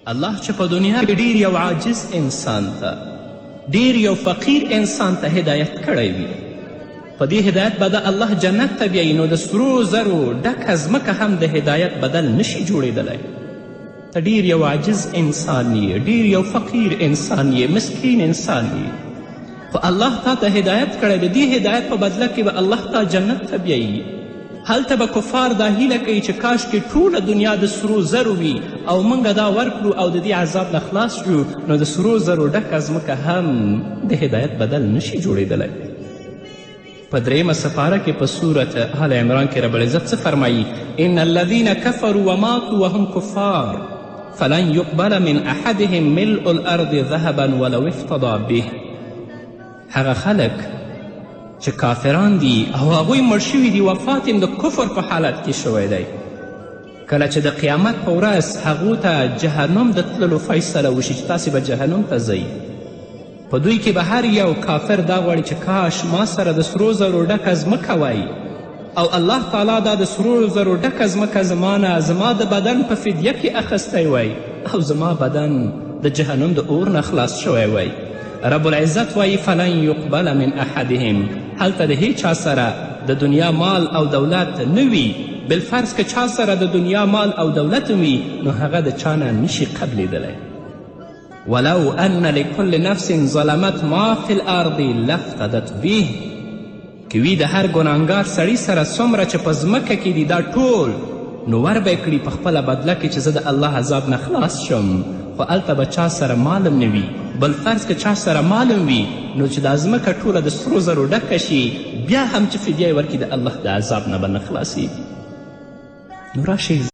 الله چې په دنیا کې ډیر یو عاجز انسان ته ډیر یو فقیر انسان ته هدایت کړی وي، په دې هدایت به د الله جنت ته بیایي، نو د سرو زرو ډکه ځمکه هم د هدایت بدل نشي جوړیدلی. ته ډیر یو عاجز انسان یې، ډیر یو فقیر انسان یې، مسکین انسان یې، خو الله تا ته هدایت کړی د دې هدایت په بدله کې به الله تا جنت ته بیایي. هلته به کفار دا هیله کوي چې کاشکې ټوله دنیا د سرو زرو وي او موږ دا ورکړو او د دې عذاب نه خلاص شو، نو د سرو زرو ډکه ځمکه هم د هدایت بدل نشي جوړیدلی. په دریمه سپاره کې په صورت آل عمران کې رب العزت څه فرمایي؟ ان الذین کفروا وماتوا وهم کفار فلن يقبل من احدهم ملء الارض ذهبا ولو افتضى به. هغه خلک چې کافران دي او هغوی مړ شوي دي، وفات یې د کفر په حالت کې شوی دی، کله چې د قیامت په ورځ هغو ته جهنم د تللو فیصله وشي چې تاسې به جهنم ته ځئ، په دوی کې به هر یو کافر دا غواړي چې کاش ما سره د سرو زرو ډکه ځمکه وای او الله تعالی دا د سرو زرو ډکه ځمکه زما نه زما د بدن په فدیه کې اخیستی وای او زما بدن د جهنم د اور نه خلاص شوی وای. رب العزت وایي فلن یقبل من احدهم، هلته د هیچ چا سره د دنیا مال او دولت نه وي، بالفرض که چا سره د دنیا مال او دولت وي نو هغه د چا نه نشي قبلیدلی. ولو ان لكل نفس ظلمت ما في الارض لافتدت به، که وي د هر ګناهګار سړي سره څومره چې په ځمکه کې دي دا ټول، نو ور به یې کړي په خپله بدله کې چې زه د الله عذاب نه خلاص شم، خو هلته به چا سره مالم نه وي، بل فرض که چا سره مالم وي نو چې دا ځمکه ټوله د سرو زرو ډکه شي بیا هم چې فدیه یې ورکړي د الله د عذاب نه به نه خلاصیږي. نو راشئ